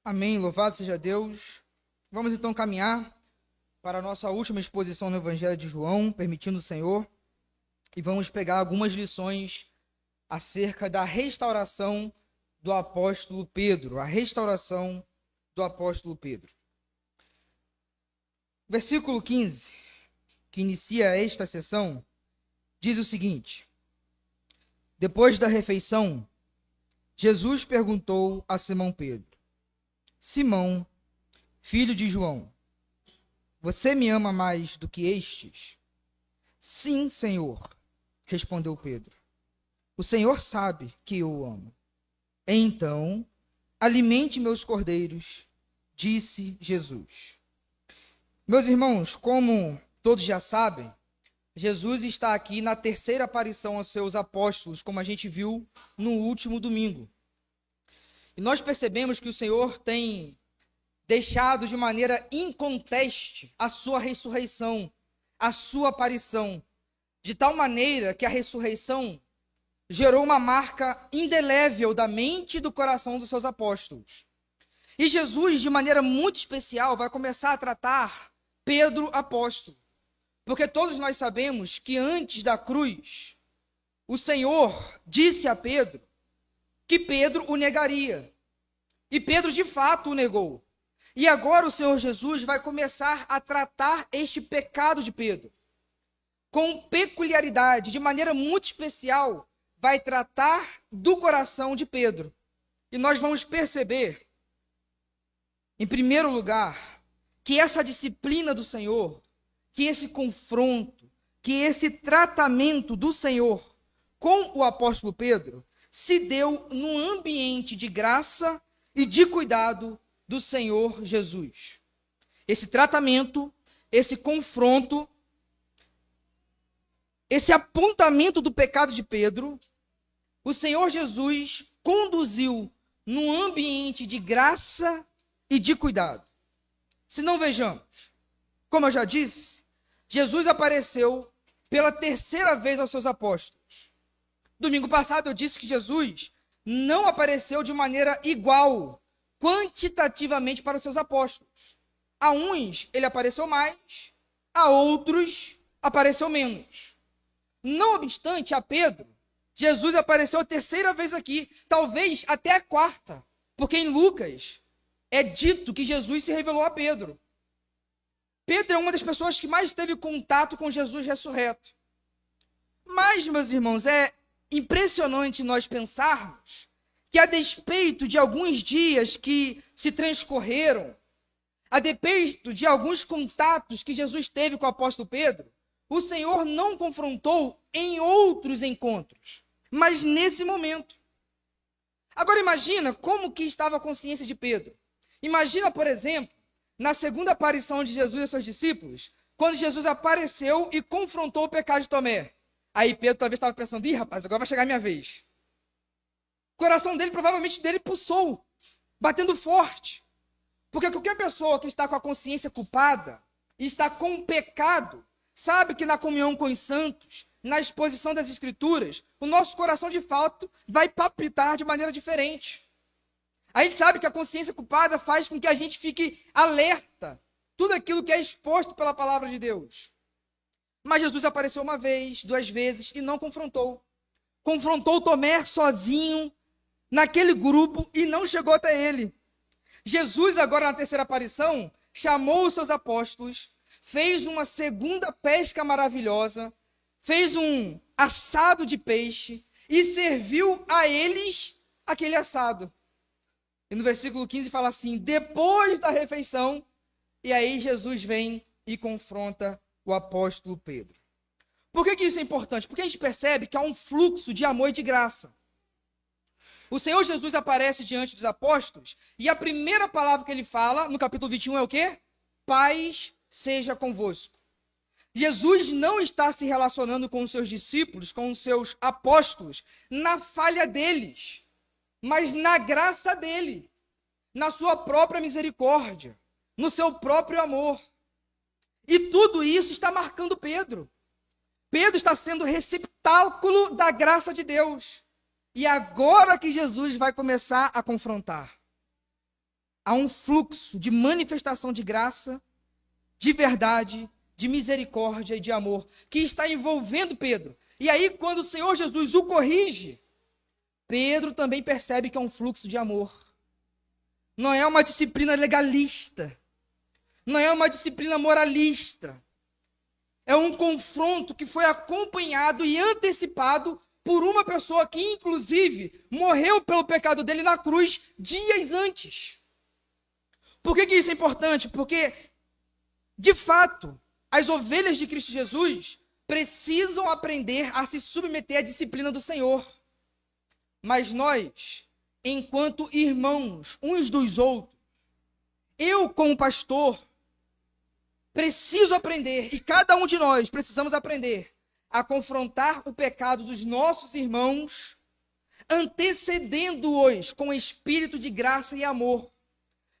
Amém, louvado seja Deus. Vamos então caminhar para a nossa última exposição no Evangelho de João, permitindo o Senhor, e vamos pegar algumas lições acerca da restauração do apóstolo Pedro, a restauração do apóstolo Pedro. Versículo 15, que inicia esta sessão, diz o seguinte: Depois da refeição, Jesus perguntou a Simão Pedro: Simão, filho de João, você me ama mais do que estes? Sim, Senhor, respondeu Pedro. O Senhor sabe que eu o amo. Então, alimente meus cordeiros, disse Jesus. Meus irmãos, como todos já sabem, Jesus está aqui na terceira aparição aos seus apóstolos, como a gente viu no último domingo. E nós percebemos que o Senhor tem deixado de maneira inconteste a sua ressurreição, a sua aparição, de tal maneira que a ressurreição gerou uma marca indelével da mente e do coração dos seus apóstolos. E Jesus, de maneira muito especial, vai começar a tratar Pedro apóstolo. Porque todos nós sabemos que antes da cruz, o Senhor disse a Pedro que Pedro o negaria. E Pedro de fato o negou. E agora o Senhor Jesus vai começar a tratar este pecado de Pedro. Com peculiaridade, de maneira muito especial, vai tratar do coração de Pedro. E nós vamos perceber, em primeiro lugar, que essa disciplina do Senhor, que esse confronto, que esse tratamento do Senhor com o apóstolo Pedro se deu num ambiente de graça e de cuidado do Senhor Jesus. Esse tratamento, esse confronto, esse apontamento do pecado de Pedro, o Senhor Jesus conduziu num ambiente de graça e de cuidado. Se não vejamos, como eu já disse, Jesus apareceu pela terceira vez aos seus apóstolos. Domingo passado eu disse que Jesus não apareceu de maneira igual, quantitativamente, para os seus apóstolos. A uns ele apareceu mais, a outros apareceu menos. Não obstante, a Pedro, Jesus apareceu a terceira vez aqui, talvez até a quarta, porque em Lucas é dito que Jesus se revelou a Pedro. Pedro é uma das pessoas que mais teve contato com Jesus ressurreto. Mas, meus irmãos, é impressionante nós pensarmos que, a despeito de alguns dias que se transcorreram, a despeito de alguns contatos que Jesus teve com o apóstolo Pedro, o Senhor não confrontou em outros encontros, mas nesse momento. Agora imagina como que estava a consciência de Pedro. Imagina, por exemplo, na segunda aparição de Jesus a seus discípulos, quando Jesus apareceu e confrontou o pecado de Tomé. Aí Pedro talvez estava pensando: ih, rapaz, agora vai chegar a minha vez. O coração dele, provavelmente, pulsou, batendo forte. Porque qualquer pessoa que está com a consciência culpada e está com o pecado, sabe que na comunhão com os santos, na exposição das Escrituras, o nosso coração, de fato, vai palpitar de maneira diferente. A gente sabe que a consciência culpada faz com que a gente fique alerta, tudo aquilo que é exposto pela palavra de Deus. Mas Jesus apareceu uma vez, duas vezes, e não confrontou. Confrontou Tomé sozinho, naquele grupo, e não chegou até ele. Jesus, agora na terceira aparição, chamou os seus apóstolos, fez uma segunda pesca maravilhosa, fez um assado de peixe, e serviu a eles aquele assado. E no versículo 15 fala assim: depois da refeição, e aí Jesus vem e confronta o apóstolo Pedro. Por que isso é importante? Porque a gente percebe que há um fluxo de amor e de graça. O Senhor Jesus aparece diante dos apóstolos, e a primeira palavra que ele fala, no capítulo 21, é o quê? Paz seja convosco. Jesus não está se relacionando com os seus discípulos, com os seus apóstolos, na falha deles, mas na graça dele, na sua própria misericórdia, no seu próprio amor. E tudo isso está marcando Pedro. Pedro está sendo receptáculo da graça de Deus. E agora que Jesus vai começar a confrontar. há um fluxo de manifestação de graça, de verdade, de misericórdia e de amor, que está envolvendo Pedro. E aí, quando o Senhor Jesus o corrige, Pedro também percebe que é um fluxo de amor. Não é uma disciplina legalista. Não é uma disciplina moralista. É um confronto que foi acompanhado e antecipado por uma pessoa que, inclusive, morreu pelo pecado dele na cruz dias antes. Por que isso é importante? Porque, de fato, as ovelhas de Cristo Jesus precisam aprender a se submeter à disciplina do Senhor. Mas nós, enquanto irmãos uns dos outros, eu, como pastor, preciso aprender, e cada um de nós precisamos aprender a confrontar o pecado dos nossos irmãos, antecedendo-os com espírito de graça e amor,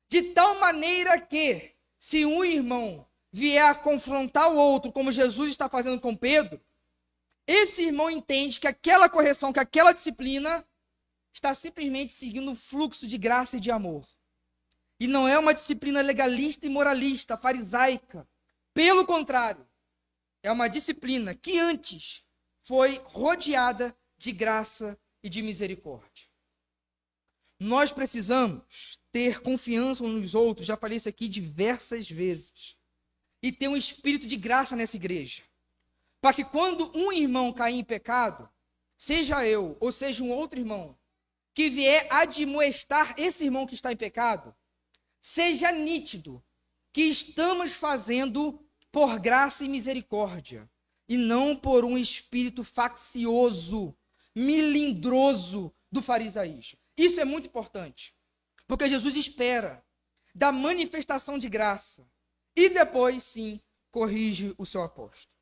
de tal maneira que, se um irmão vier a confrontar o outro, como Jesus está fazendo com Pedro, esse irmão entende que aquela correção, que aquela disciplina está simplesmente seguindo o fluxo de graça e de amor. E não é uma disciplina legalista e moralista, farisaica. Pelo contrário, é uma disciplina que antes foi rodeada de graça e de misericórdia. Nós precisamos ter confiança uns nos outros, já falei isso aqui diversas vezes, e ter um espírito de graça nessa igreja, para que quando um irmão cair em pecado, seja eu ou seja um outro irmão, que vier admoestar esse irmão que está em pecado, seja nítido que estamos fazendo por graça e misericórdia, e não por um espírito faccioso, melindroso do farisaísmo. Isso é muito importante, porque Jesus espera da manifestação de graça, e depois, sim, corrige o seu apóstolo.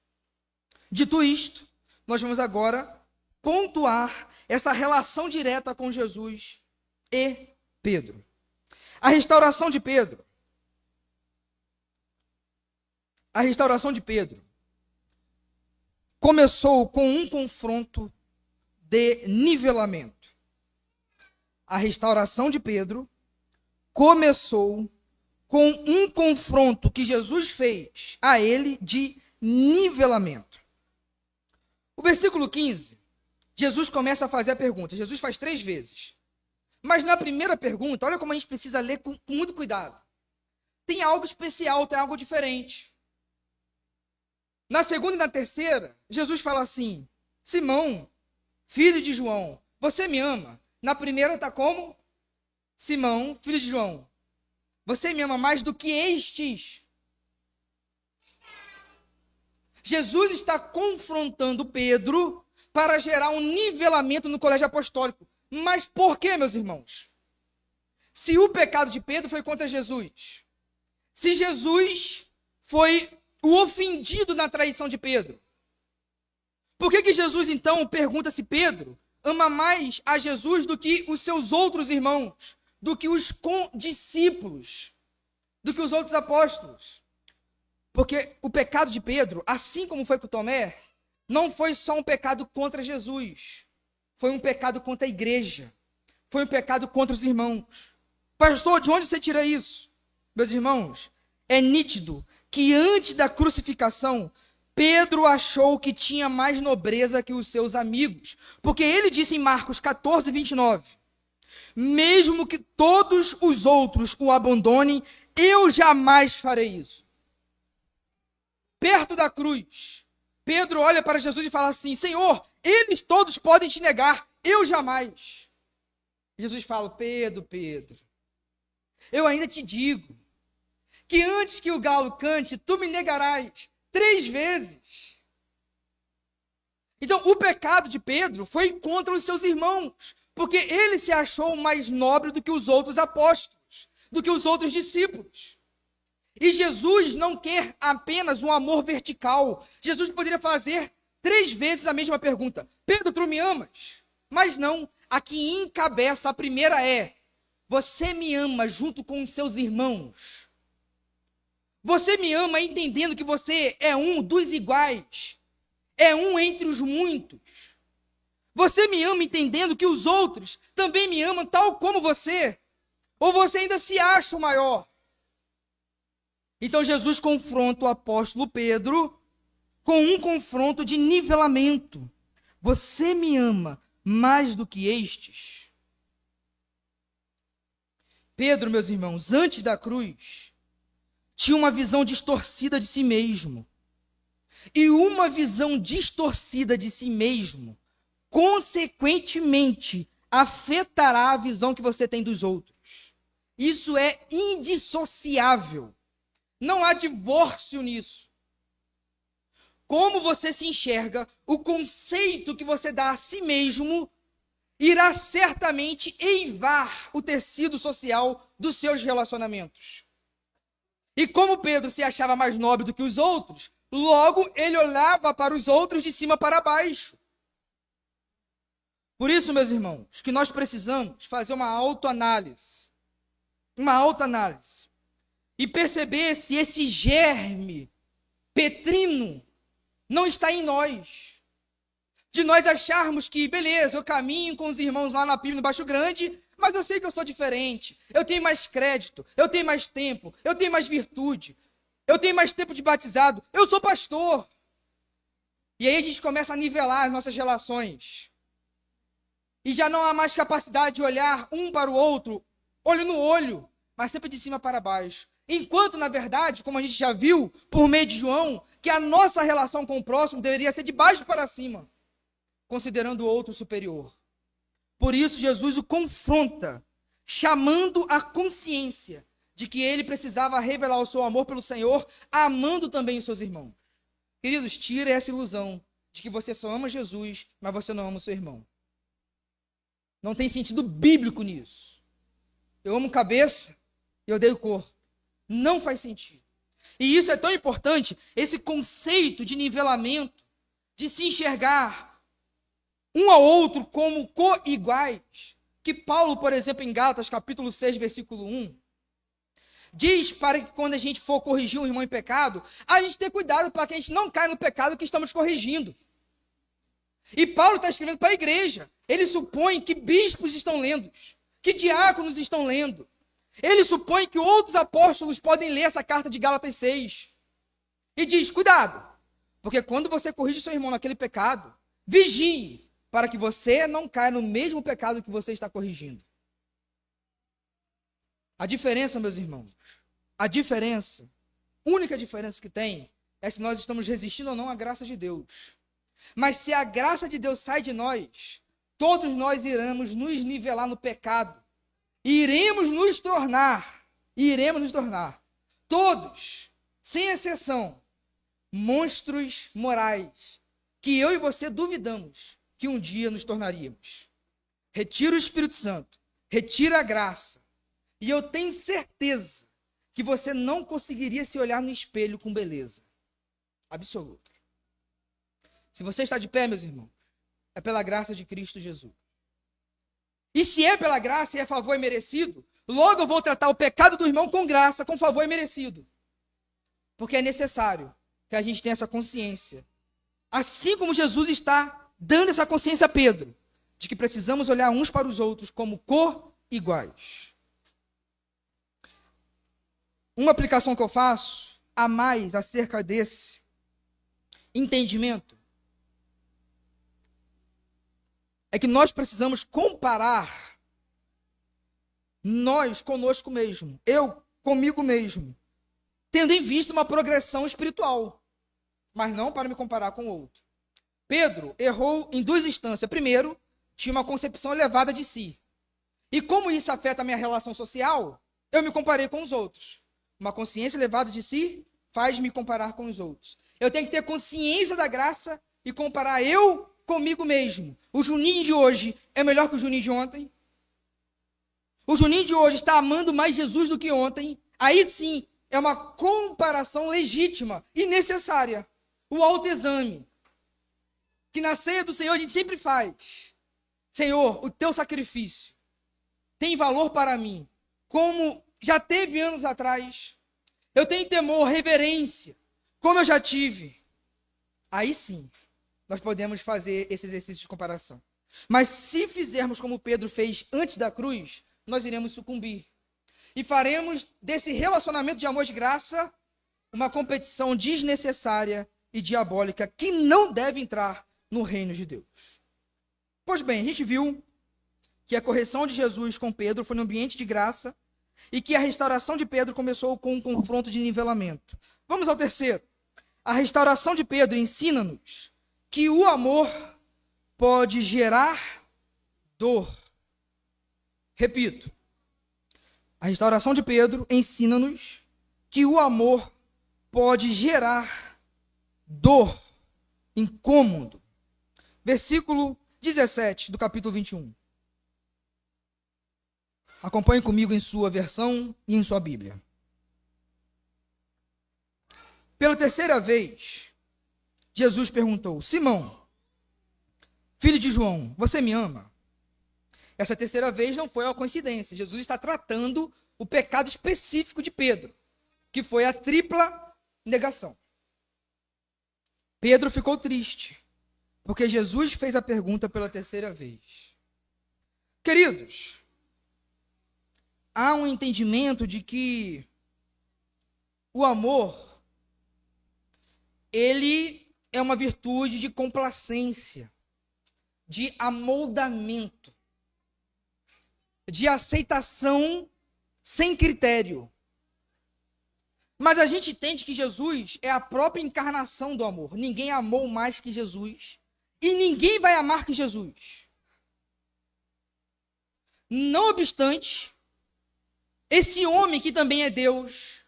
Dito isto, nós vamos agora pontuar essa relação direta com Jesus e Pedro. A restauração de Pedro começou com um confronto de nivelamento. A restauração de Pedro começou com um confronto que Jesus fez a ele de nivelamento. O versículo 15, Jesus começa a fazer a pergunta. Jesus faz 3 vezes. Mas na primeira pergunta, olha como a gente precisa ler com muito cuidado. Tem algo especial, tem algo diferente. Na segunda e na terceira, Jesus fala assim: Simão, filho de João, você me ama? Na primeira está como? Simão, filho de João, você me ama mais do que estes? Jesus está confrontando Pedro para gerar um nivelamento no colégio apostólico. Mas por quê, meus irmãos? Se o pecado de Pedro foi contra Jesus, se Jesus foi o ofendido na traição de Pedro, por que Jesus então pergunta se Pedro ama mais a Jesus do que os seus outros irmãos, do que os discípulos, do que os outros apóstolos? Porque o pecado de Pedro, assim como foi com Tomé, não foi só um pecado contra Jesus, foi um pecado contra a igreja, foi um pecado contra os irmãos. Pastor, de onde você tira isso? Meus irmãos, é nítido que antes da crucificação, Pedro achou que tinha mais nobreza que os seus amigos, porque ele disse em Marcos 14, 29, mesmo que todos os outros o abandonem, eu jamais farei isso. Perto da cruz, Pedro olha para Jesus e fala assim: Senhor, eles todos podem te negar, eu jamais. Jesus fala: Pedro, eu ainda te digo, que antes que o galo cante, tu me negarás 3 vezes. Então, o pecado de Pedro foi contra os seus irmãos, porque ele se achou mais nobre do que os outros apóstolos, do que os outros discípulos. E Jesus não quer apenas um amor vertical. Jesus poderia fazer 3 vezes a mesma pergunta: Pedro, tu me amas? Mas não, a que encabeça a primeira é: você me ama junto com os seus irmãos? Você me ama entendendo que você é um dos iguais, é um entre os muitos? Você me ama entendendo que os outros também me amam tal como você? Ou você ainda se acha o maior? Então Jesus confronta o apóstolo Pedro com um confronto de nivelamento. Você me ama mais do que estes? Pedro, meus irmãos, antes da cruz, tinha uma visão distorcida de si mesmo. E uma visão distorcida de si mesmo, consequentemente, afetará a visão que você tem dos outros. Isso é indissociável. Não há divórcio nisso. Como você se enxerga, o conceito que você dá a si mesmo irá certamente eivar o tecido social dos seus relacionamentos. E como Pedro se achava mais nobre do que os outros, logo ele olhava para os outros de cima para baixo. Por isso, meus irmãos, que nós precisamos fazer uma autoanálise. Uma autoanálise. E perceber se esse germe petrino não está em nós. De nós acharmos que, beleza, eu caminho com os irmãos lá na PIB, no Baixo Grande, mas eu sei que eu sou diferente. Eu tenho mais crédito, eu tenho mais tempo, eu tenho mais virtude, eu tenho mais tempo de batizado, eu sou pastor. E aí a gente começa a nivelar as nossas relações. E já não há mais capacidade de olhar um para o outro, olho no olho, mas sempre de cima para baixo. Enquanto, na verdade, como a gente já viu por meio de João, que a nossa relação com o próximo deveria ser de baixo para cima, considerando o outro superior. Por isso, Jesus o confronta, chamando a consciência de que ele precisava revelar o seu amor pelo Senhor, amando também os seus irmãos. Queridos, tire essa ilusão de que você só ama Jesus, mas você não ama o seu irmão. Não tem sentido bíblico nisso. Eu amo cabeça e eu odeio corpo. Não faz sentido. E isso é tão importante, esse conceito de nivelamento, de se enxergar um ao outro como co-iguais, que Paulo, por exemplo, em Gálatas, capítulo 6, versículo 1, diz para que quando a gente for corrigir um irmão em pecado, a gente ter cuidado para que a gente não caia no pecado que estamos corrigindo. E Paulo está escrevendo para a igreja. Ele supõe que bispos estão lendo, que diáconos estão lendo. Ele supõe que outros apóstolos podem ler essa carta de Gálatas 6. E diz, cuidado, porque quando você corrige seu irmão naquele pecado, vigie para que você não caia no mesmo pecado que você está corrigindo. A diferença, meus irmãos, a diferença, única diferença que tem, é se nós estamos resistindo ou não à graça de Deus. Mas se a graça de Deus sai de nós, todos nós iremos nos nivelar no pecado. E iremos nos tornar, todos, sem exceção, monstros morais, que eu e você duvidamos que um dia nos tornaríamos. Retira o Espírito Santo, retira a graça, e eu tenho certeza que você não conseguiria se olhar no espelho com beleza absoluta. Se você está de pé, meus irmãos, é pela graça de Cristo Jesus. E se é pela graça e é favor e merecido, logo eu vou tratar o pecado do irmão com graça, com favor e merecido. Porque é necessário que a gente tenha essa consciência. Assim como Jesus está dando essa consciência a Pedro, de que precisamos olhar uns para os outros como co-iguais. Uma aplicação que eu faço a mais acerca desse entendimento é que nós precisamos comparar nós conosco mesmo, eu comigo mesmo, tendo em vista uma progressão espiritual, mas não para me comparar com o outro. Pedro errou em duas instâncias. Primeiro, tinha uma concepção elevada de si. E como isso afeta a minha relação social, eu me comparei com os outros. Uma consciência elevada de si faz me comparar com os outros. Eu tenho que ter consciência da graça e comparar eu comigo mesmo. O Juninho de hoje é melhor que o Juninho de ontem? O Juninho de hoje está amando mais Jesus do que ontem? Aí sim, é uma comparação legítima e necessária. O autoexame, que na ceia do Senhor a gente sempre faz. Senhor, o teu sacrifício tem valor para mim, como já teve anos atrás. Eu tenho temor, reverência, como eu já tive. Aí sim, nós podemos fazer esse exercício de comparação. Mas se fizermos como Pedro fez antes da cruz, nós iremos sucumbir. e faremos desse relacionamento de amor e de graça uma competição desnecessária e diabólica que não deve entrar no reino de Deus. Pois bem, a gente viu que a correção de Jesus com Pedro foi no ambiente de graça e que a restauração de Pedro começou com um confronto de nivelamento. Vamos ao terceiro. A restauração de Pedro ensina-nos que o amor pode gerar dor. Repito. A restauração de Pedro ensina-nos que o amor pode gerar dor, incômodo. Versículo 17 do capítulo 21. Acompanhe comigo em sua versão e em sua Bíblia. Pela terceira vez, Jesus perguntou: Simão, filho de João, você me ama? Essa terceira vez não foi uma coincidência. Jesus está tratando o pecado específico de Pedro, que foi a tripla negação. Pedro ficou triste, porque Jesus fez a pergunta pela terceira vez. Queridos, há um entendimento de que o amor, ele é uma virtude de complacência, de amoldamento, de aceitação sem critério. Mas a gente entende que Jesus é a própria encarnação do amor. Ninguém amou mais que Jesus e ninguém vai amar que Jesus. Não obstante, esse homem que também é Deus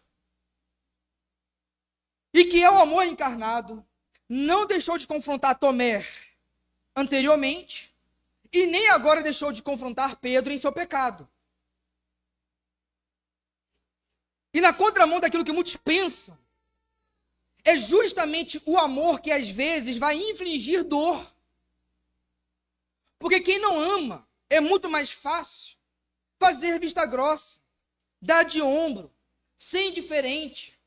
e que é o amor encarnado, não deixou de confrontar Tomé anteriormente e nem agora deixou de confrontar Pedro em seu pecado. E na contramão daquilo que muitos pensam, é justamente o amor que às vezes vai infligir dor. Porque quem não ama, é muito mais fácil fazer vista grossa, dar de ombro, ser indiferente.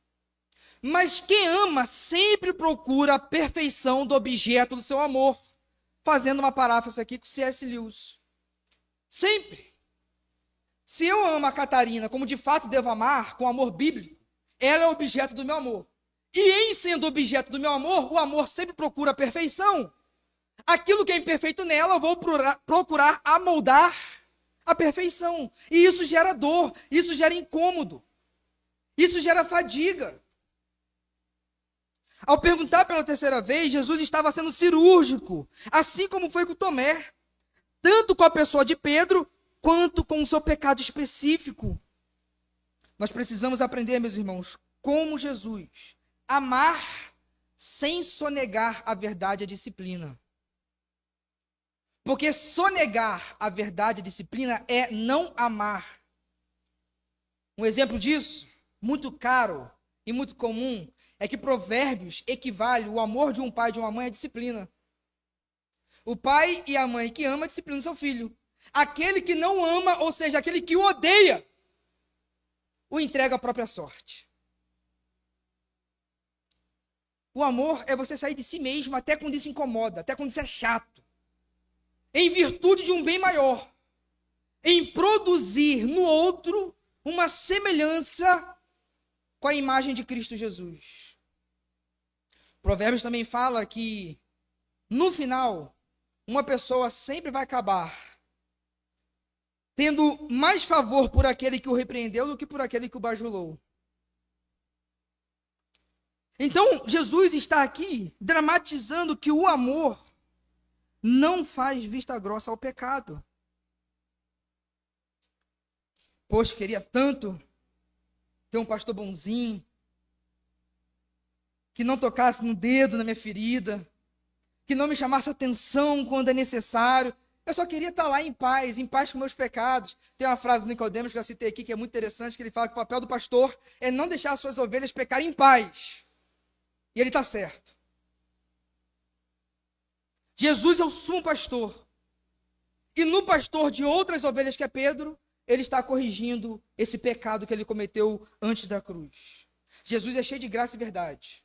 Mas quem ama sempre procura a perfeição do objeto do seu amor. Fazendo uma paráfrase aqui com C.S. Lewis. Sempre. Se eu amo a Catarina como de fato devo amar, com amor bíblico, ela é objeto do meu amor. E em sendo objeto do meu amor, o amor sempre procura a perfeição. Aquilo que é imperfeito nela, eu vou procurar amoldar a perfeição. E isso gera dor, isso gera incômodo, isso gera fadiga. Ao perguntar pela terceira vez, Jesus estava sendo cirúrgico, assim como foi com Tomé, tanto com a pessoa de Pedro, quanto com o seu pecado específico. Nós precisamos aprender, meus irmãos, como Jesus, amar sem sonegar a verdade e a disciplina. Porque sonegar a verdade e a disciplina é não amar. Um exemplo disso, muito caro e muito comum, é que Provérbios equivale o amor de um pai e de uma mãe à disciplina. O pai e a mãe que ama disciplinam seu filho. Aquele que não ama, ou seja, aquele que o odeia, o entrega à própria sorte. O amor é você sair de si mesmo até quando isso incomoda, até quando isso é chato. Em virtude de um bem maior. Em produzir no outro uma semelhança com a imagem de Cristo Jesus. Provérbios também fala que, no final, uma pessoa sempre vai acabar tendo mais favor por aquele que o repreendeu do que por aquele que o bajulou. Então, Jesus está aqui dramatizando que o amor não faz vista grossa ao pecado. Poxa, queria tanto ter um pastor bonzinho, que não tocasse no dedo na minha ferida, que não me chamasse atenção quando é necessário. Eu só queria estar lá em paz com meus pecados. Tem uma frase do Nicodemos que eu citei aqui, que é muito interessante, que ele fala que o papel do pastor é não deixar as suas ovelhas pecarem em paz. E ele está certo. Jesus é o sumo pastor. E no pastor de outras ovelhas, que é Pedro, ele está corrigindo esse pecado que ele cometeu antes da cruz. Jesus é cheio de graça e verdade.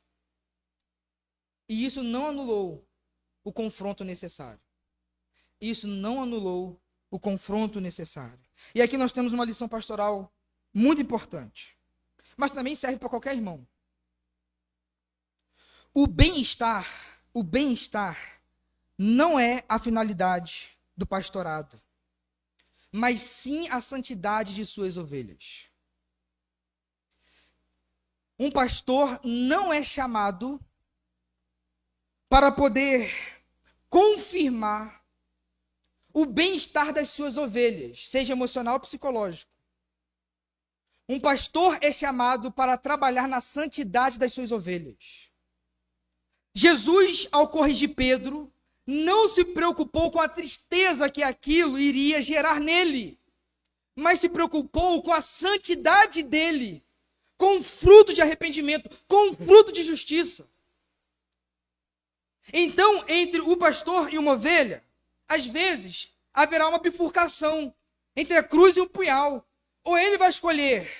E isso não anulou o confronto necessário. Isso não anulou o confronto necessário. E aqui nós temos uma lição pastoral Muito importante. Mas também serve para qualquer irmão. O bem-estar não é a finalidade do pastorado, mas sim a santidade de suas ovelhas. Um pastor não é chamado para poder confirmar o bem-estar das suas ovelhas, seja emocional ou psicológico. Um pastor é chamado para trabalhar na santidade das suas ovelhas. Jesus, ao corrigir Pedro, não se preocupou com a tristeza que aquilo iria gerar nele, mas se preocupou com a santidade dele, com o fruto de arrependimento, com o fruto de justiça. Então, entre o pastor e uma ovelha, às vezes, haverá uma bifurcação entre a cruz e o punhal. Ou ele vai escolher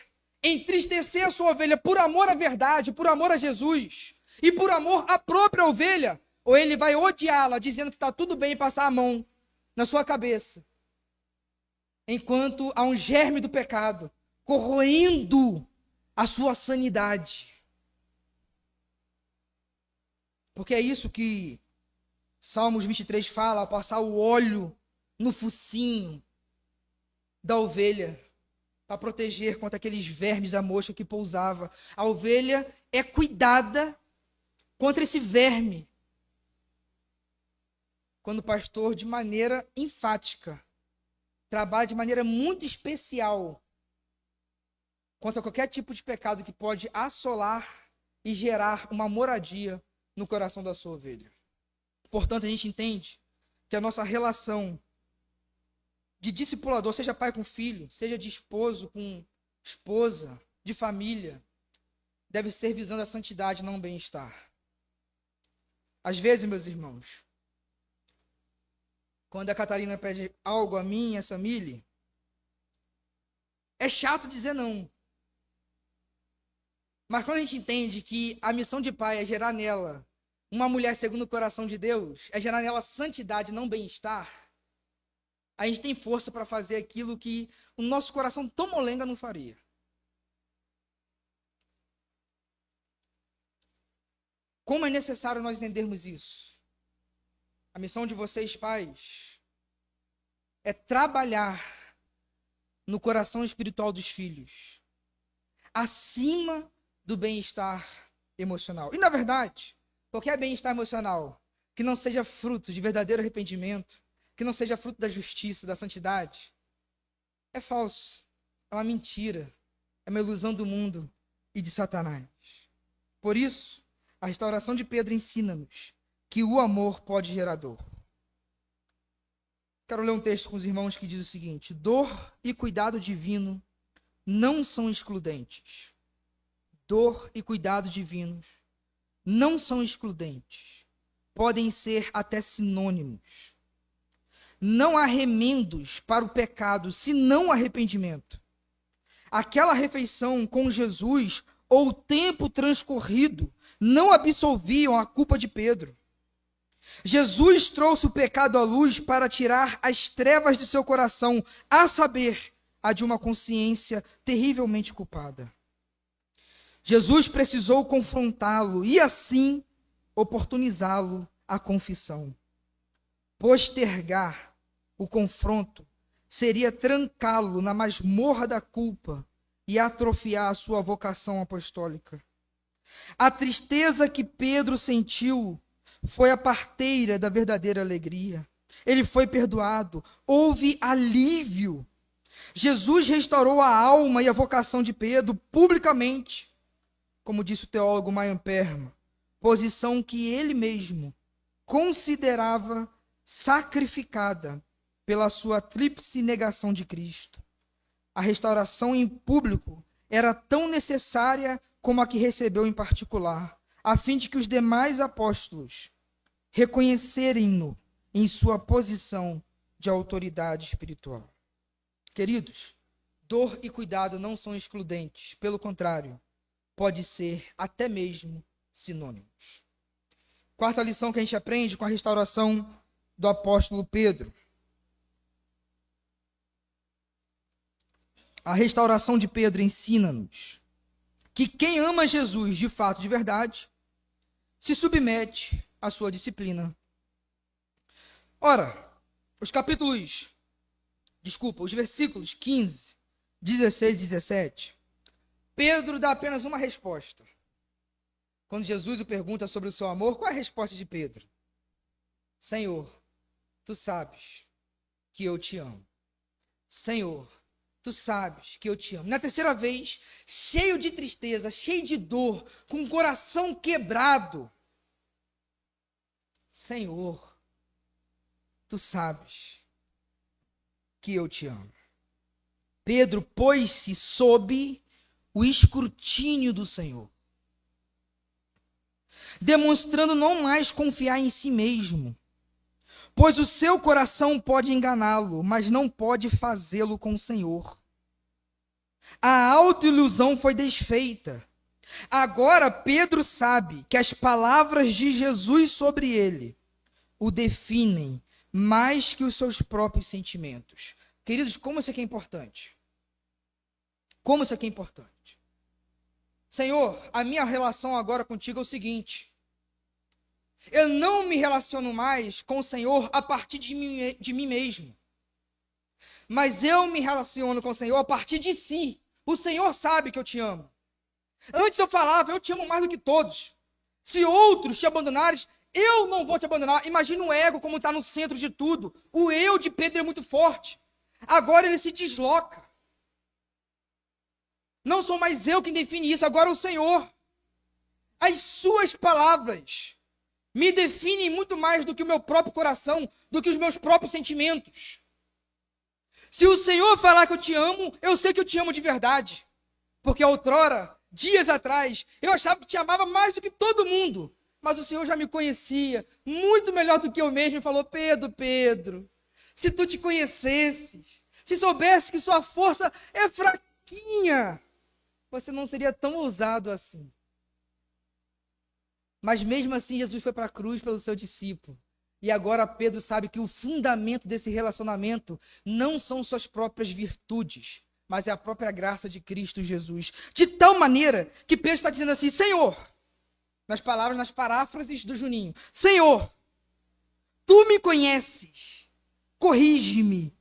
entristecer a sua ovelha por amor à verdade, por amor a Jesus, e por amor à própria ovelha, ou ele vai odiá-la, dizendo que está tudo bem passar a mão na sua cabeça, enquanto há um germe do pecado corroendo a sua sanidade. Porque é isso que Salmos 23 fala, ao passar o óleo no focinho da ovelha, para proteger contra aqueles vermes da mosca que pousava. A ovelha é cuidada contra esse verme, quando o pastor, de maneira enfática, trabalha de maneira muito especial contra qualquer tipo de pecado que pode assolar e gerar uma moradia no coração da sua ovelha. Portanto, a gente entende que a nossa relação de discipulador, seja pai com filho, seja de esposo com esposa, de família, deve ser visando a santidade, não o bem-estar. Às vezes, meus irmãos, quando a Catarina pede algo a mim e a Samile, é chato dizer não. Mas quando a gente entende que a missão de pai é gerar nela uma mulher segundo o coração de Deus, é gerar nela santidade, não bem-estar, a gente tem força para fazer aquilo que o nosso coração tão molenga não faria. Como é necessário nós entendermos isso? A missão de vocês, pais, é trabalhar no coração espiritual dos filhos, acima do bem-estar emocional. E, na verdade, qualquer bem-estar emocional que não seja fruto de verdadeiro arrependimento, que não seja fruto da justiça, da santidade, é falso, é uma mentira, é uma ilusão do mundo e de Satanás. Por isso, a restauração de Pedro ensina-nos que o amor pode gerar dor. Quero ler um texto com os irmãos que diz o seguinte: dor e cuidado divino não são excludentes. Dor e cuidado divinos não são excludentes. Podem ser até sinônimos. Não há remendos para o pecado, senão arrependimento. Aquela refeição com Jesus ou o tempo transcorrido não absolviam a culpa de Pedro. Jesus trouxe o pecado à luz para tirar as trevas de seu coração, a saber, a de uma consciência terrivelmente culpada. Jesus precisou confrontá-lo e assim oportunizá-lo à confissão. Postergar o confronto seria trancá-lo na masmorra da culpa e atrofiar a sua vocação apostólica. A tristeza que Pedro sentiu foi a parteira da verdadeira alegria. Ele foi perdoado, houve alívio. Jesus restaurou a alma e a vocação de Pedro publicamente, como disse o teólogo Mayan Perma, posição que ele mesmo considerava sacrificada pela sua tríplice negação de Cristo. A restauração em público era tão necessária como a que recebeu em particular, a fim de que os demais apóstolos reconhecerem-no em sua posição de autoridade espiritual. Queridos, dor e cuidado não são excludentes, pelo contrário, pode ser até mesmo sinônimos. Quarta lição que a gente aprende com a restauração do apóstolo Pedro. a restauração de Pedro ensina-nos que quem ama Jesus de fato, de verdade, se submete à sua disciplina. Ora, os versículos 15, 16 e 17, Pedro dá apenas uma resposta. Quando Jesus o pergunta sobre o seu amor, qual é a resposta de Pedro? Senhor, tu sabes que eu te amo. Senhor, tu sabes que eu te amo. Na terceira vez, cheio de tristeza, cheio de dor, com o coração quebrado. Senhor, tu sabes que eu te amo. Pedro pôs-se sob o escrutínio do Senhor, demonstrando não mais confiar em si mesmo, pois o seu coração pode enganá-lo, mas não pode fazê-lo com o Senhor. A autoilusão foi desfeita. Agora Pedro sabe que as palavras de Jesus sobre ele o definem mais que os seus próprios sentimentos. Queridos, como isso aqui é importante? Como isso aqui é importante? Senhor, a minha relação agora contigo é o seguinte: eu não me relaciono mais com o Senhor a partir de mim mesmo, mas eu me relaciono com o Senhor a partir de si. O Senhor sabe que eu te amo. Antes eu falava, eu te amo mais do que todos. Se outros te abandonares, eu não vou te abandonar. Imagina o ego como está no centro de tudo. O eu de Pedro é muito forte. Agora ele se desloca. Não sou mais eu quem define isso, agora é o Senhor. As suas palavras me definem muito mais do que o meu próprio coração, do que os meus próprios sentimentos. Se o Senhor falar que eu te amo, eu sei que eu te amo de verdade. Porque outrora, dias atrás, eu achava que te amava mais do que todo mundo. Mas o Senhor já me conhecia muito melhor do que eu mesmo e falou: Pedro, se tu te conhecesses, se soubesse que sua força é fraquinha, você não seria tão ousado assim. Mas mesmo assim, Jesus foi para a cruz pelo seu discípulo. E agora Pedro sabe que o fundamento desse relacionamento não são suas próprias virtudes, mas é a própria graça de Cristo Jesus. De tal maneira que Pedro está dizendo assim: Senhor, nas paráfrases do Juninho, Senhor, tu me conheces, corrige-me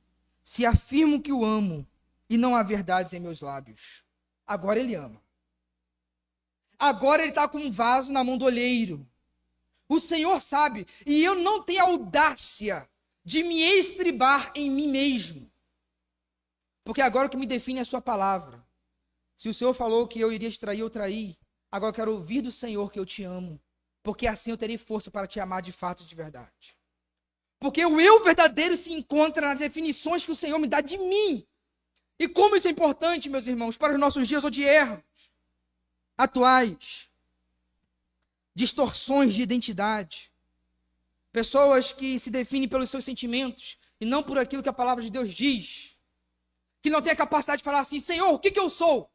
se afirmo que o amo e não há verdades em meus lábios. Agora ele ama. Agora ele está com um vaso na mão do olheiro. O Senhor sabe, e eu não tenho audácia de me estribar em mim mesmo. Porque agora o que me define é a sua palavra. Se o Senhor falou que eu iria te trair, eu traí. Agora eu quero ouvir do Senhor que eu te amo. Porque assim eu terei força para te amar de fato e de verdade. Porque o eu verdadeiro se encontra nas definições que o Senhor me dá de mim. E como isso é importante, meus irmãos, para os nossos dias odiernos, atuais. Distorções de identidade. Pessoas que se definem pelos seus sentimentos e não por aquilo que a palavra de Deus diz. Que não tem a capacidade de falar assim: Senhor, o que eu sou?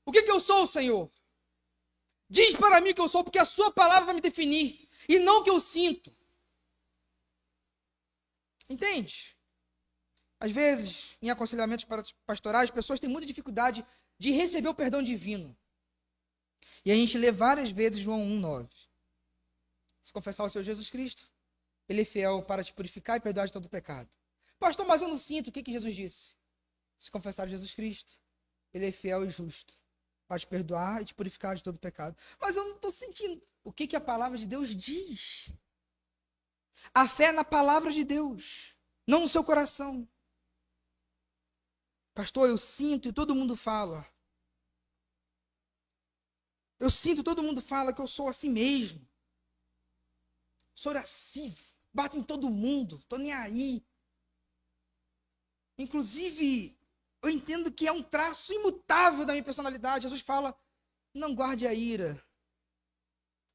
O que eu sou, Senhor? Diz para mim o que eu sou, porque a sua palavra vai me definir, e não o que eu sinto. Entende? Às vezes, em aconselhamentos pastorais, pessoas têm muita dificuldade de receber o perdão divino. E a gente lê várias vezes João 1,9. Se confessar o Senhor Jesus Cristo, Ele é fiel para te purificar e perdoar de todo pecado. Pastor, mas eu não sinto. O que Jesus disse? Se confessar Jesus Cristo, Ele é fiel e justo para te perdoar e te purificar de todo pecado. Mas eu não estou sentindo. O que a palavra de Deus diz? A fé é na palavra de Deus, não no seu coração. Pastor, eu sinto e todo mundo fala. Eu sinto, todo mundo fala que eu sou assim mesmo. Sou irascível, bato em todo mundo, estou nem aí. Inclusive, eu entendo que é um traço imutável da minha personalidade. Jesus fala: não guarde a ira.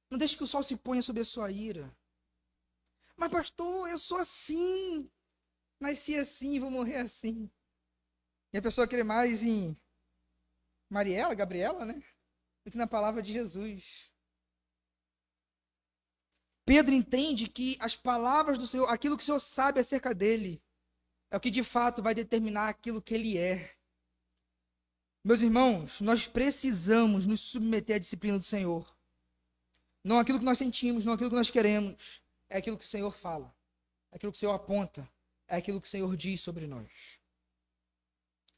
Não deixe que o sol se ponha sobre a sua ira. Mas pastor, eu sou assim. Nasci assim, vou morrer assim. E a pessoa crê mais em Mariela, Gabriela, né? Do que na palavra de Jesus. Pedro entende que as palavras do Senhor, aquilo que o Senhor sabe acerca dele, é o que de fato vai determinar aquilo que ele é. Meus irmãos, nós precisamos nos submeter à disciplina do Senhor. Não aquilo que nós sentimos, não aquilo que nós queremos. É aquilo que o Senhor fala. É aquilo que o Senhor aponta. É aquilo que o Senhor diz sobre nós.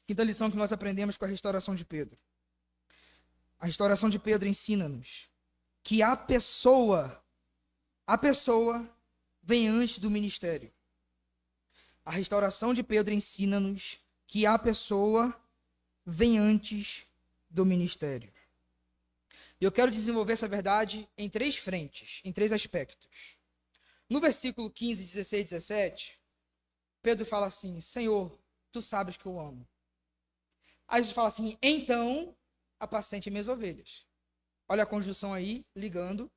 Quinta lição que nós aprendemos com a restauração de Pedro. A restauração de Pedro ensina-nos que a pessoa vem antes do ministério. A restauração de Pedro ensina-nos que a pessoa vem antes do ministério. E eu quero desenvolver essa verdade em 3 frentes, em 3 aspectos. No versículo 15, 16 e 17, Pedro fala assim: Senhor, tu sabes que eu amo. Aí Jesus fala assim: então, apacente minhas ovelhas. Olha a conjunção aí, ligando.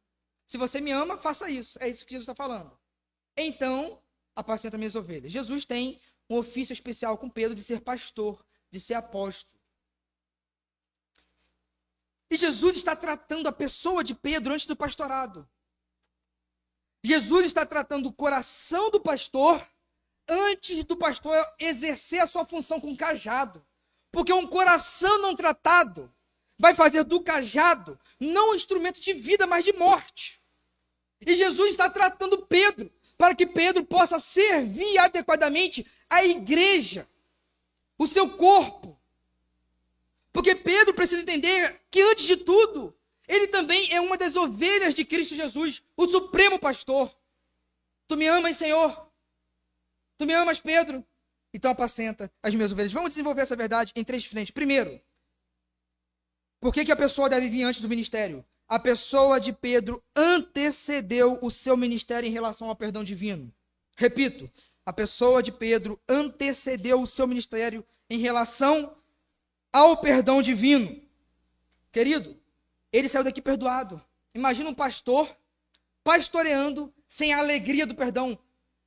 Se você me ama, faça isso. É isso que Jesus está falando. Então, apacenta minhas ovelhas. Jesus tem um ofício especial com Pedro de ser pastor, de ser apóstolo. E Jesus está tratando a pessoa de Pedro antes do pastorado. Jesus está tratando o coração do pastor antes do pastor exercer a sua função com cajado. Porque um coração não tratado vai fazer do cajado não um instrumento de vida, mas de morte. E Jesus está tratando Pedro para que Pedro possa servir adequadamente a igreja, o seu corpo. Porque Pedro precisa entender que, antes de tudo, ele também é uma das ovelhas de Cristo Jesus, o supremo pastor. Tu me amas, Senhor? Tu me amas, Pedro? Então apacenta as minhas ovelhas. Vamos desenvolver essa verdade em 3 frentes. Primeiro, por que a pessoa deve vir antes do ministério? A pessoa de Pedro antecedeu o seu ministério em relação ao perdão divino. Repito, a pessoa de Pedro antecedeu o seu ministério em relação ao perdão divino. Querido, ele saiu daqui perdoado. Imagina um pastor pastoreando sem a alegria do perdão.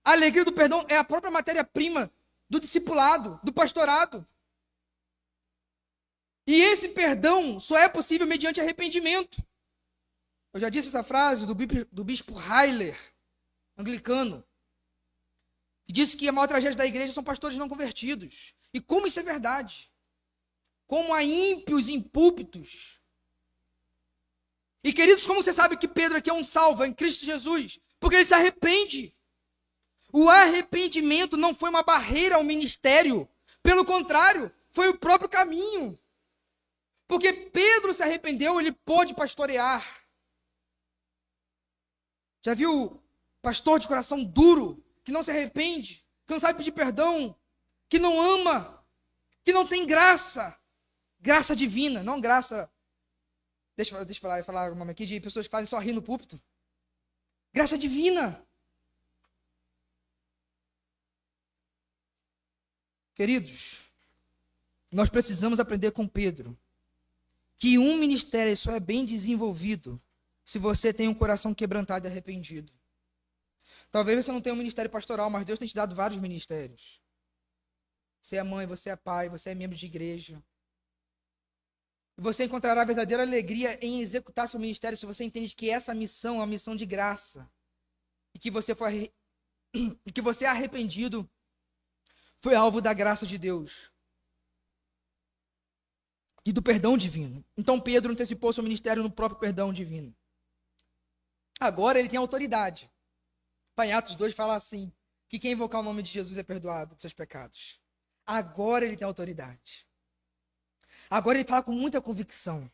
A alegria do perdão é a própria matéria-prima do discipulado, do pastorado. E esse perdão só é possível mediante arrependimento. Eu já disse essa frase do bispo Heiler, anglicano, que disse que a maior tragédia da igreja são pastores não convertidos. E como isso é verdade? Como há ímpios em púlpitos. E queridos, como você sabe que Pedro aqui é um salvo em Cristo Jesus? Porque ele se arrepende. O arrependimento não foi uma barreira ao ministério. Pelo contrário, foi o próprio caminho. Porque Pedro se arrependeu, ele pôde pastorear. Já viu pastor de coração duro, que não se arrepende, que não sabe pedir perdão, que não ama, que não tem graça? Graça divina, não graça... Deixa eu falar o nome aqui de pessoas que fazem só rir no púlpito. Graça divina. Queridos, nós precisamos aprender com Pedro que um ministério só é bem desenvolvido se você tem um coração quebrantado e arrependido. Talvez você não tenha um ministério pastoral, mas Deus tem te dado vários ministérios. Você é mãe, você é pai, você é membro de igreja. E você encontrará a verdadeira alegria em executar seu ministério se você entende que essa missão é uma missão de graça. E que você é arrependido foi alvo da graça de Deus e do perdão divino. Então Pedro antecipou seu ministério no próprio perdão divino. Agora ele tem autoridade. Em Atos 2 fala assim, que quem invocar o nome de Jesus é perdoado dos seus pecados. Agora ele tem autoridade. Agora ele fala com muita convicção.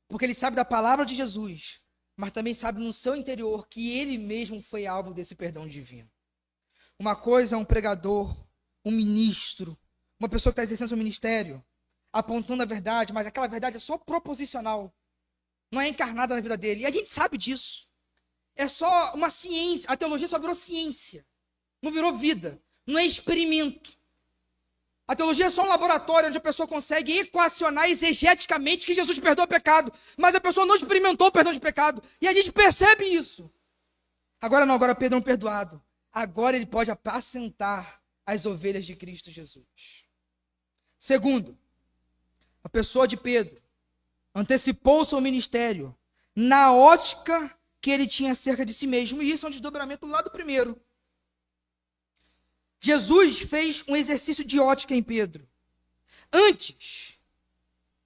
Porque ele sabe da palavra de Jesus, mas também sabe no seu interior que ele mesmo foi alvo desse perdão divino. Uma coisa é um pregador, um ministro, uma pessoa que está exercendo seu ministério, apontando a verdade, mas aquela verdade é só proposicional. Não é encarnada na vida dele. E a gente sabe disso. É só uma ciência. A teologia só virou ciência. Não virou vida. Não é experimento. A teologia é só um laboratório onde a pessoa consegue equacionar exegeticamente que Jesus perdoa o pecado. Mas a pessoa não experimentou o perdão de pecado. E a gente percebe isso. Agora não, agora Pedro é um perdoado. Agora ele pode apacentar as ovelhas de Cristo Jesus. Segundo, a pessoa de Pedro antecipou o seu ministério na ótica que ele tinha acerca de si mesmo. E isso é um desdobramento lá do primeiro. Jesus fez um exercício de ótica em Pedro. Antes,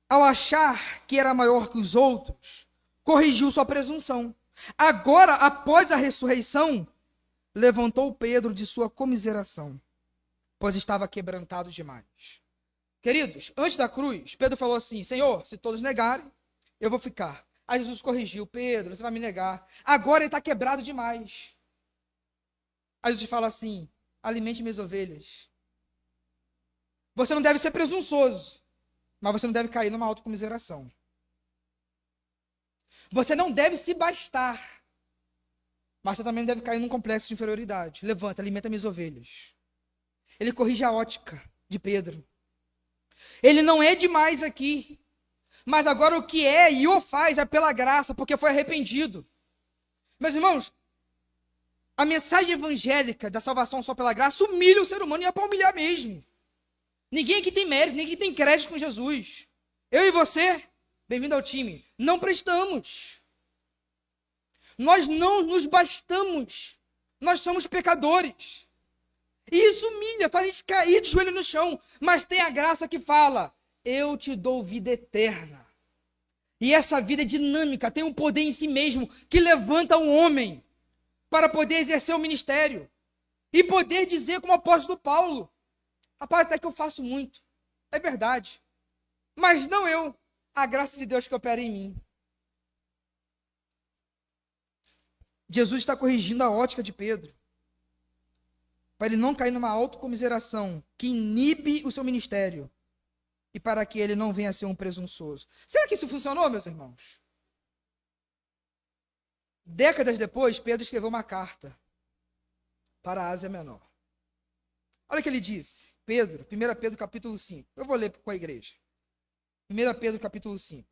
ao achar que era maior que os outros, corrigiu sua presunção. Agora, após a ressurreição, levantou Pedro de sua comiseração, pois estava quebrantado demais. Queridos, antes da cruz, Pedro falou assim: Senhor, se todos negarem, eu vou ficar. Aí Jesus corrigiu: Pedro, você vai me negar. Agora ele está quebrado demais. Aí Jesus fala assim: alimente minhas ovelhas. Você não deve ser presunçoso, mas você não deve cair numa autocomiseração. Você não deve se bastar, mas você também não deve cair num complexo de inferioridade. Levanta, alimenta minhas ovelhas. Ele corrige a ótica de Pedro. Ele não é demais aqui, mas agora o que é e o faz é pela graça, porque foi arrependido. Meus irmãos, a mensagem evangélica da salvação só pela graça humilha o ser humano, e é para humilhar mesmo. Ninguém aqui tem mérito, ninguém tem crédito com Jesus. Eu e você, bem-vindo ao time, não prestamos. Nós não nos bastamos. Nós somos pecadores. E isso humilha, faz a gente cair de joelho no chão. Mas tem a graça que fala: eu te dou vida eterna. E essa vida é dinâmica, tem um poder em si mesmo que levanta o homem para poder exercer o ministério. E poder dizer como o apóstolo Paulo: rapaz, até que eu faço muito. É verdade. Mas não eu. A graça de Deus que opera em mim. Jesus está corrigindo a ótica de Pedro, para ele não cair numa autocomiseração que inibe o seu ministério e para que ele não venha a ser um presunçoso. Será que isso funcionou, meus irmãos? Décadas depois, Pedro escreveu uma carta para a Ásia Menor. Olha o que ele disse. 1 Pedro capítulo 5. Eu vou ler com a igreja. 1 Pedro capítulo 5.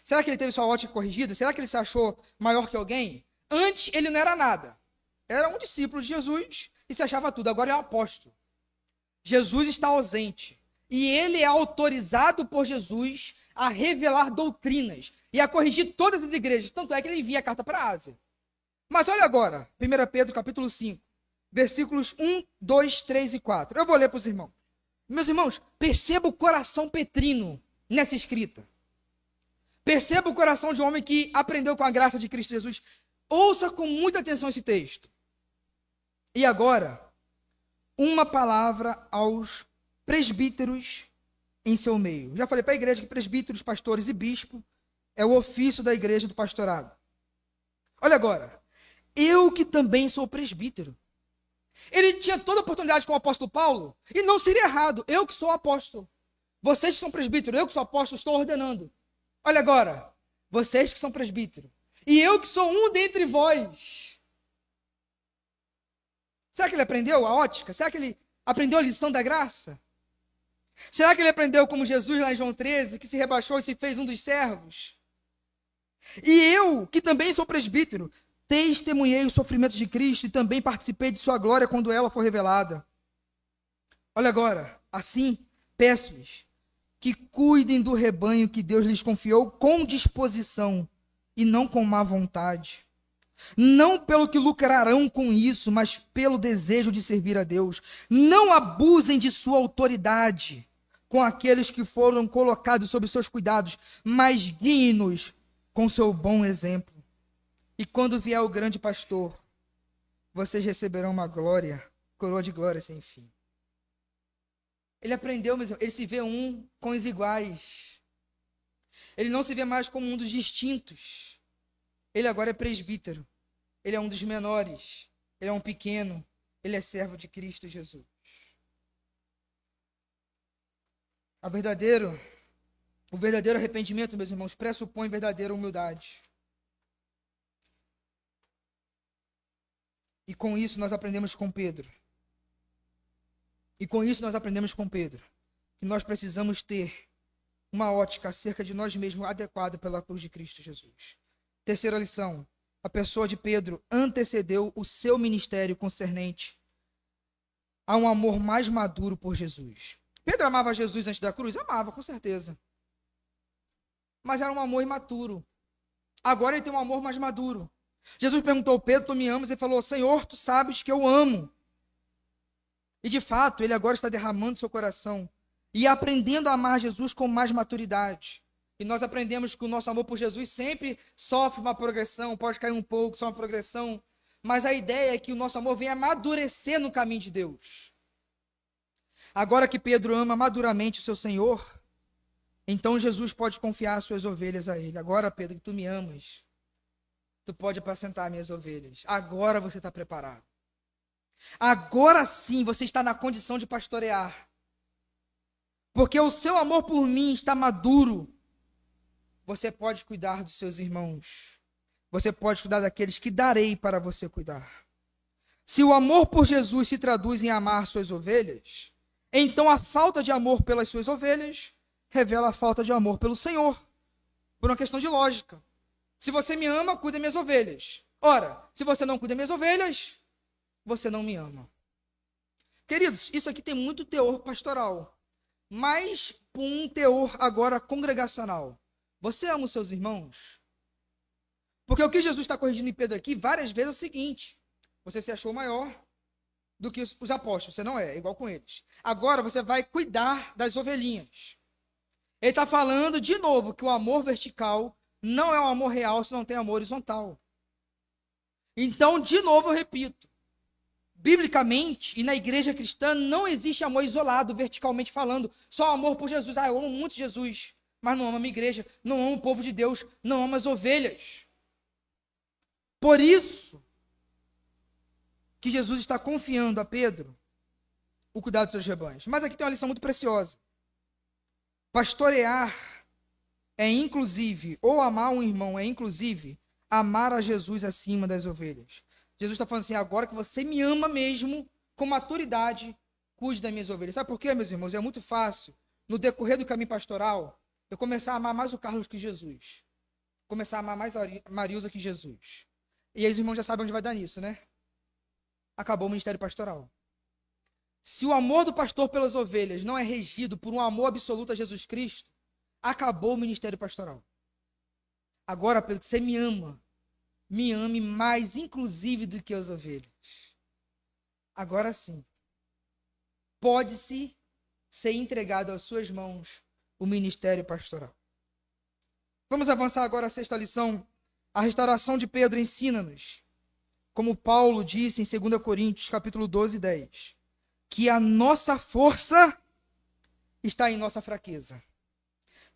Será que ele teve sua ótica corrigida? Será que ele se achou maior que alguém? Antes ele não era nada. Era um discípulo de Jesus e se achava tudo. Agora é um apóstolo. Jesus está ausente. E ele é autorizado por Jesus a revelar doutrinas e a corrigir todas as igrejas. Tanto é que ele envia a carta para a Ásia. Mas olha agora, 1 Pedro capítulo 5, versículos 1, 2, 3 e 4. Eu vou ler para os irmãos. Meus irmãos, perceba o coração petrino nessa escrita. Perceba o coração de um homem que aprendeu com a graça de Cristo Jesus. Ouça com muita atenção esse texto. E agora, uma palavra aos presbíteros em seu meio. Já falei para a igreja que presbíteros, pastores e bispo é o ofício da igreja do pastorado. Olha agora. Eu que também sou presbítero. Ele tinha toda a oportunidade com o apóstolo Paulo, e não seria errado. Eu que sou apóstolo. Vocês que são presbíteros, eu que sou apóstolo, estou ordenando. Olha agora, vocês que são presbíteros, e eu que sou um dentre vós. Será que ele aprendeu a ótica? Será que ele aprendeu a lição da graça? Será que ele aprendeu como Jesus lá em João 13, que se rebaixou e se fez um dos servos? E eu, que também sou presbítero, testemunhei os sofrimentos de Cristo e também participei de sua glória quando ela for revelada. Olha agora, assim, peço-lhes que cuidem do rebanho que Deus lhes confiou com disposição e não com má vontade. Não pelo que lucrarão com isso, mas pelo desejo de servir a Deus. Não abusem de sua autoridade com aqueles que foram colocados sob seus cuidados, mas guiem-nos com seu bom exemplo. E quando vier o grande pastor, vocês receberão uma glória, coroa de glória sem fim. Ele aprendeu, mas ele se vê um com os iguais. Ele não se vê mais como um dos distintos. Ele agora é presbítero. Ele é um dos menores. Ele é um pequeno. Ele é servo de Cristo Jesus. O verdadeiro arrependimento, meus irmãos, pressupõe verdadeira humildade. E com isso nós aprendemos com Pedro. Que nós precisamos ter uma ótica acerca de nós mesmos adequada pela cruz de Cristo Jesus. Terceira lição. A pessoa de Pedro antecedeu o seu ministério concernente a um amor mais maduro por Jesus. Pedro amava Jesus antes da cruz? Amava, com certeza. Mas era um amor imaturo. Agora ele tem um amor mais maduro. Jesus perguntou: Pedro, tu me amas? Ele falou: Senhor, tu sabes que eu amo. E de fato, ele agora está derramando seu coração e aprendendo a amar Jesus com mais maturidade. E nós aprendemos que o nosso amor por Jesus sempre sofre uma progressão, pode cair um pouco, só uma progressão. Mas a ideia é que o nosso amor venha amadurecer no caminho de Deus. Agora que Pedro ama maduramente o seu Senhor, então Jesus pode confiar as suas ovelhas a ele. Agora, Pedro, que tu me amas, tu pode apacentar minhas ovelhas. Agora você está preparado. Agora sim você está na condição de pastorear. Porque o seu amor por mim está maduro. Você pode cuidar dos seus irmãos. Você pode cuidar daqueles que darei para você cuidar. Se o amor por Jesus se traduz em amar suas ovelhas, então a falta de amor pelas suas ovelhas revela a falta de amor pelo Senhor. Por uma questão de lógica. Se você me ama, cuida das minhas ovelhas. Ora, se você não cuida das minhas ovelhas, você não me ama. Queridos, isso aqui tem muito teor pastoral, mas um teor agora congregacional. Você ama os seus irmãos? Porque o que Jesus está corrigindo em Pedro aqui várias vezes é o seguinte: você se achou maior do que os apóstolos, você não é igual com eles. Agora você vai cuidar das ovelhinhas. Ele está falando de novo que o amor vertical não é um amor real se não tem amor horizontal. Então, de novo eu repito, biblicamente e na igreja cristã não existe amor isolado, verticalmente falando, só amor por Jesus. Eu amo muito Jesus, mas não amo a minha igreja, não amo o povo de Deus, não amo as ovelhas. Por isso que Jesus está confiando a Pedro o cuidado dos seus rebanhos. Mas aqui tem uma lição muito preciosa. Pastorear é inclusive, ou amar um irmão é inclusive, amar a Jesus acima das ovelhas. Jesus está falando assim: agora que você me ama mesmo, com maturidade, cuide das minhas ovelhas. Sabe por quê, meus irmãos? É muito fácil, no decorrer do caminho pastoral, eu começar a amar mais o Carlos que Jesus. Começar a amar mais a Marilza que Jesus. E aí os irmãos já sabem onde vai dar nisso, né? Acabou o ministério pastoral. Se o amor do pastor pelas ovelhas não é regido por um amor absoluto a Jesus Cristo, acabou o ministério pastoral. Agora, Pedro, que você me ama, me ame mais, inclusive, do que as ovelhas. Agora sim, pode-se ser entregado às suas mãos o ministério pastoral. Vamos avançar agora à sexta lição. A restauração de Pedro ensina-nos, como Paulo disse em 2 Coríntios, capítulo 12, 10, que a nossa força está em nossa fraqueza.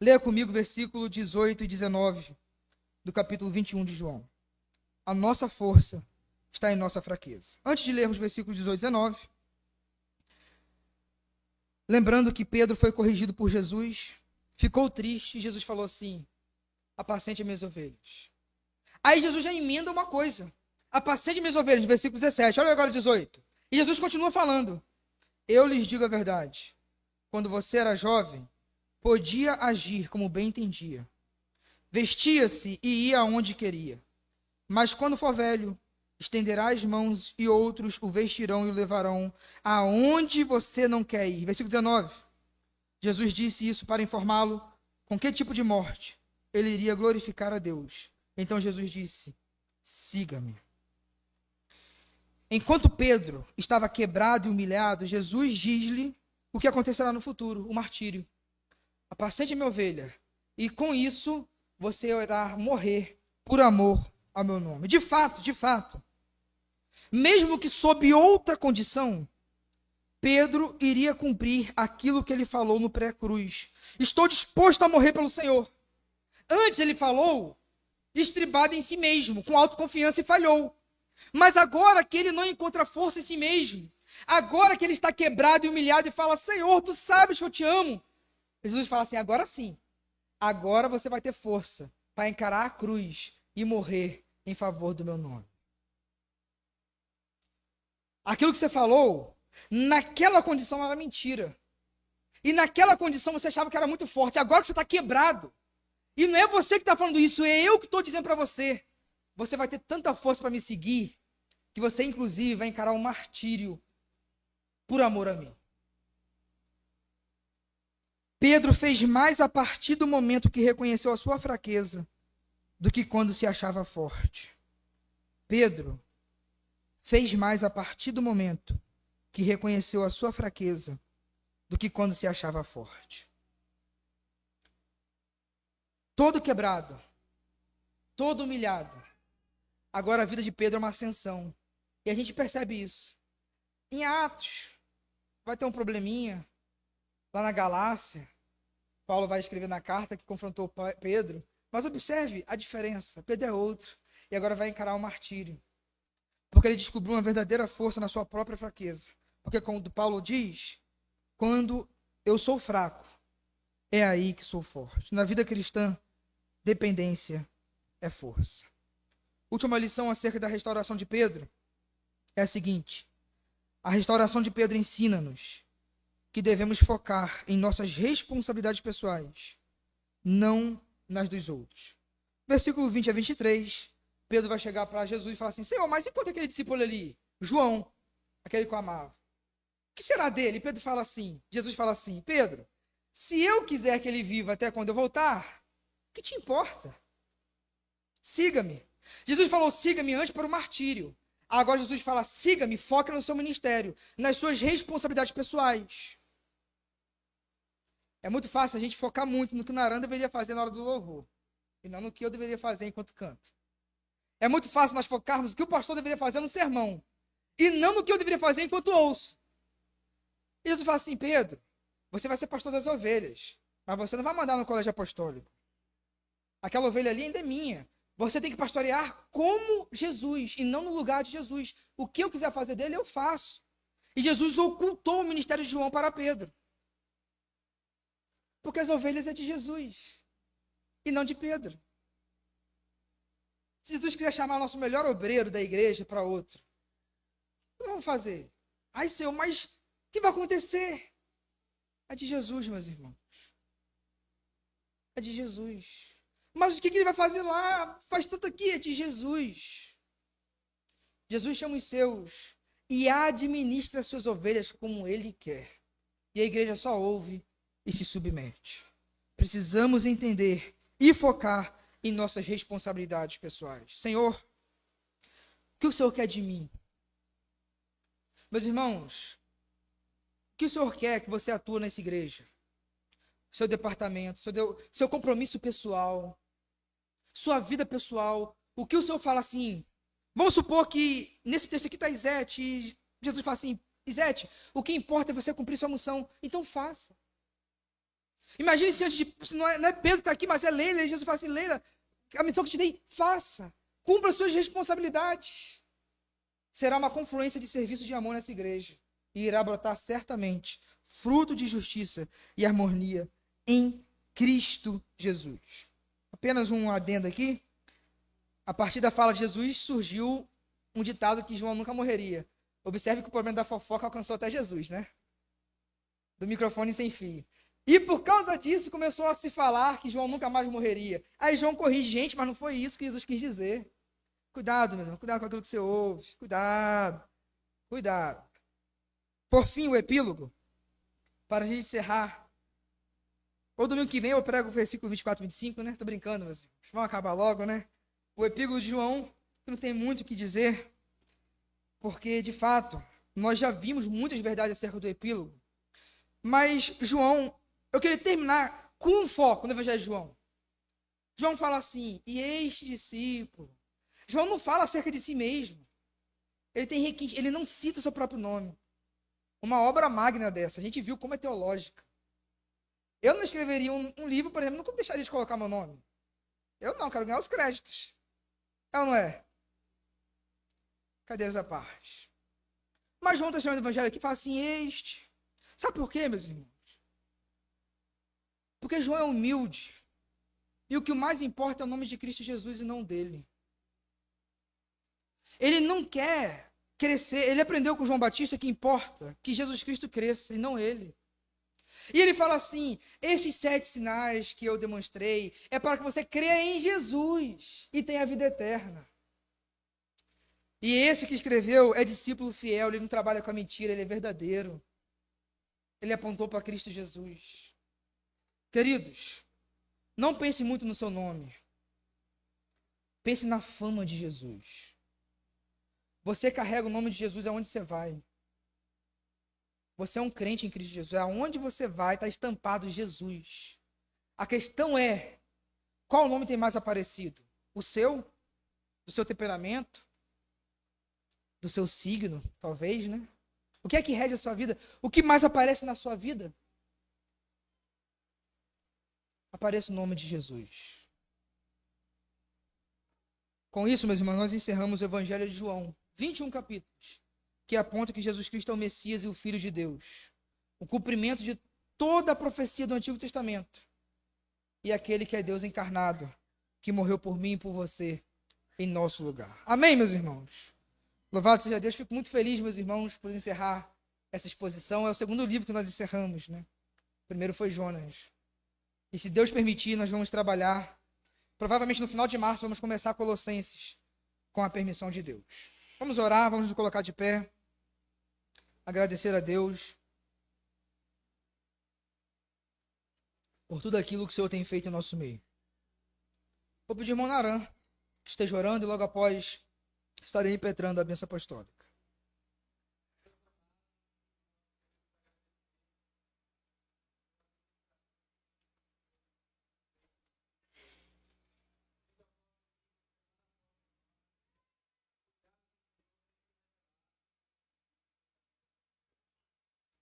Leia comigo versículo 18 e 19 do capítulo 21 de João. A nossa força está em nossa fraqueza. Antes de lermos versículos 18 e 19, lembrando que Pedro foi corrigido por Jesus, ficou triste e Jesus falou assim: apacente as minhas ovelhas. Aí Jesus já emenda uma coisa: apacente minhas ovelhas, versículo 17. Olha agora 18. E Jesus continua falando: eu lhes digo a verdade. Quando você era jovem, podia agir como bem entendia. Vestia-se e ia aonde queria. Mas quando for velho, estenderá as mãos e outros o vestirão e o levarão aonde você não quer ir. Versículo 19. Jesus disse isso para informá-lo com que tipo de morte ele iria glorificar a Deus. Então Jesus disse: siga-me. Enquanto Pedro estava quebrado e humilhado, Jesus diz-lhe o que acontecerá no futuro, o martírio. Apacente a minha ovelha, e com isso você irá morrer por amor ao meu nome. De fato, mesmo que sob outra condição, Pedro iria cumprir aquilo que ele falou no pré-cruz. Estou disposto a morrer pelo Senhor. Antes ele falou estribado em si mesmo, com autoconfiança, e falhou. Mas agora que ele não encontra força em si mesmo, agora que ele está quebrado e humilhado e fala: Senhor, tu sabes que eu te amo. Jesus fala assim: agora sim, agora você vai ter força para encarar a cruz e morrer em favor do meu nome. Aquilo que você falou, naquela condição era mentira. E naquela condição você achava que era muito forte. Agora que você está quebrado, e não é você que está falando isso, é eu que estou dizendo para você. Você vai ter tanta força para me seguir, que você, inclusive, vai encarar um martírio por amor a mim. Pedro fez mais a partir do momento que reconheceu a sua fraqueza do que quando se achava forte. Pedro fez mais a partir do momento que reconheceu a sua fraqueza do que quando se achava forte. Todo quebrado, todo humilhado. Agora a vida de Pedro é uma ascensão. E a gente percebe isso. Em Atos, vai ter um probleminha. Lá na Galácia, Paulo vai escrever na carta que confrontou Pedro. Mas observe a diferença. Pedro é outro. E agora vai encarar o martírio. Porque ele descobriu uma verdadeira força na sua própria fraqueza. Porque como Paulo diz, quando eu sou fraco, é aí que sou forte. Na vida cristã, dependência é força. Última lição acerca da restauração de Pedro é a seguinte: a restauração de Pedro ensina-nos que devemos focar em nossas responsabilidades pessoais, não nas dos outros. Versículo 20 a 23, Pedro vai chegar para Jesus e falar assim: Senhor, mas e quanto aquele discípulo ali, João, aquele que eu amava? O que será dele? Pedro fala assim, Jesus fala assim: Pedro, se eu quiser que ele viva até quando eu voltar, o que te importa? Siga-me. Jesus falou, siga-me antes para o martírio. Agora Jesus fala, siga-me, foca no seu ministério, nas suas responsabilidades pessoais. É muito fácil a gente focar muito no que o Naran deveria fazer na hora do louvor, e não no que eu deveria fazer enquanto canto. É muito fácil nós focarmos no que o pastor deveria fazer no sermão, e não no que eu deveria fazer enquanto ouço. E Jesus fala assim, Pedro, você vai ser pastor das ovelhas, mas você não vai mandar no colégio apostólico. Aquela ovelha ali ainda é minha. Você tem que pastorear como Jesus e não no lugar de Jesus. O que eu quiser fazer dele, eu faço. E Jesus ocultou o ministério de João para Pedro. Porque as ovelhas é de Jesus e não de Pedro. Se Jesus quiser chamar o nosso melhor obreiro da igreja para outro, o que vamos fazer? Ai, Senhor, mas o que vai acontecer? É de Jesus, meus irmãos. É de Jesus. Mas o que ele vai fazer lá? Faz tanto aqui, é de Jesus. Jesus chama os seus e administra as suas ovelhas como ele quer. E a igreja só ouve e se submete. Precisamos entender e focar em nossas responsabilidades pessoais. Senhor, o que o Senhor quer de mim? Meus irmãos, o que o Senhor quer que você atue nessa igreja? Seu departamento, seu compromisso pessoal, sua vida pessoal, o que o Senhor fala assim, vamos supor que nesse texto aqui está Isete, e Jesus fala assim, Isete, o que importa é você cumprir sua missão, então faça. Imagine se antes de, não é Pedro que está aqui, mas é Leila, e Jesus fala assim, Leila, a missão que te dei, faça, cumpra as suas responsabilidades. Será uma confluência de serviço de amor nessa igreja, e irá brotar certamente fruto de justiça e harmonia em Cristo Jesus. Apenas um adendo aqui. A partir da fala de Jesus surgiu um ditado que João nunca morreria. Observe que o problema da fofoca alcançou até Jesus, né? Do microfone sem fio. E por causa disso começou a se falar que João nunca mais morreria. Aí João corrige, gente, mas não foi isso que Jesus quis dizer. Cuidado, meu irmão, cuidado com aquilo que você ouve. Cuidado, cuidado. Por fim, o epílogo, para a gente encerrar. Ou domingo que vem eu prego o versículo 24 e 25, né? Tô brincando, mas vamos acabar logo, né? O epílogo de João, não tem muito o que dizer, porque, de fato, nós já vimos muitas verdades acerca do epílogo. Mas, João, eu queria terminar com um foco no Evangelho de João. João fala assim, e este discípulo. João não fala acerca de si mesmo. Ele não cita o seu próprio nome. Uma obra magna dessa, a gente viu como é teológica. Eu não escreveria um livro, por exemplo, não deixaria de colocar meu nome. Eu não, quero ganhar os créditos. É ou não é? Cadê essa parte? Mas João está chamando o evangelho aqui e fala assim, este. Sabe por quê, meus irmãos? Porque João é humilde. E o que mais importa é o nome de Cristo Jesus e não dele. Ele não quer crescer. Ele aprendeu com João Batista que importa que Jesus Cristo cresça e não ele. E ele fala assim, esses 7 sinais que eu demonstrei é para que você creia em Jesus e tenha a vida eterna. E esse que escreveu é discípulo fiel, ele não trabalha com a mentira, ele é verdadeiro. Ele apontou para Cristo Jesus. Queridos, não pense muito no seu nome. Pense na fama de Jesus. Você carrega o nome de Jesus aonde você vai. Você é um crente em Cristo Jesus. Aonde você vai, está estampado Jesus. A questão é, qual nome tem mais aparecido? O seu? Do seu temperamento? Do seu signo, talvez, né? O que é que rege a sua vida? O que mais aparece na sua vida? Aparece o nome de Jesus. Com isso, meus irmãos, nós encerramos o Evangelho de João, 21 capítulos, que aponta que Jesus Cristo é o Messias e o Filho de Deus. O cumprimento de toda a profecia do Antigo Testamento. E aquele que é Deus encarnado, que morreu por mim e por você, em nosso lugar. Amém, meus irmãos? Louvado seja Deus. Fico muito feliz, meus irmãos, por encerrar essa exposição. É o segundo livro que nós encerramos, né? O primeiro foi Jonas. E se Deus permitir, nós vamos trabalhar. Provavelmente no final de março vamos começar Colossenses, com a permissão de Deus. Vamos orar, vamos nos colocar de pé. Agradecer a Deus por tudo aquilo que o Senhor tem feito em nosso meio. Vou pedir ao irmão Naran que esteja orando e logo após estarei impetrando a bênção apostólica.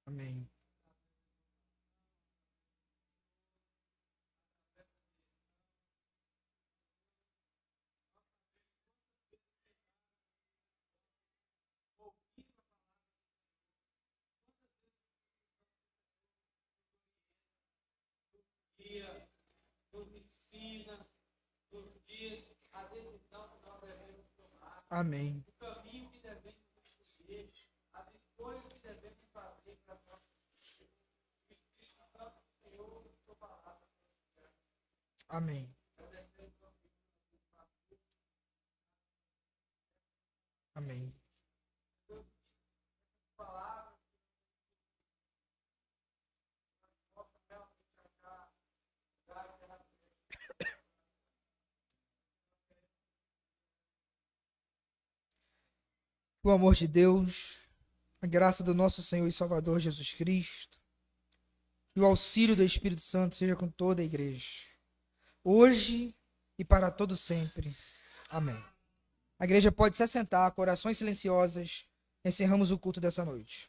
Amém. Amém. Amém. Amém. O amor de Deus, a graça do nosso Senhor e Salvador Jesus Cristo e o auxílio do Espírito Santo seja com toda a igreja, hoje e para todo sempre. Amém. A igreja pode se assentar, corações silenciosas, encerramos o culto dessa noite.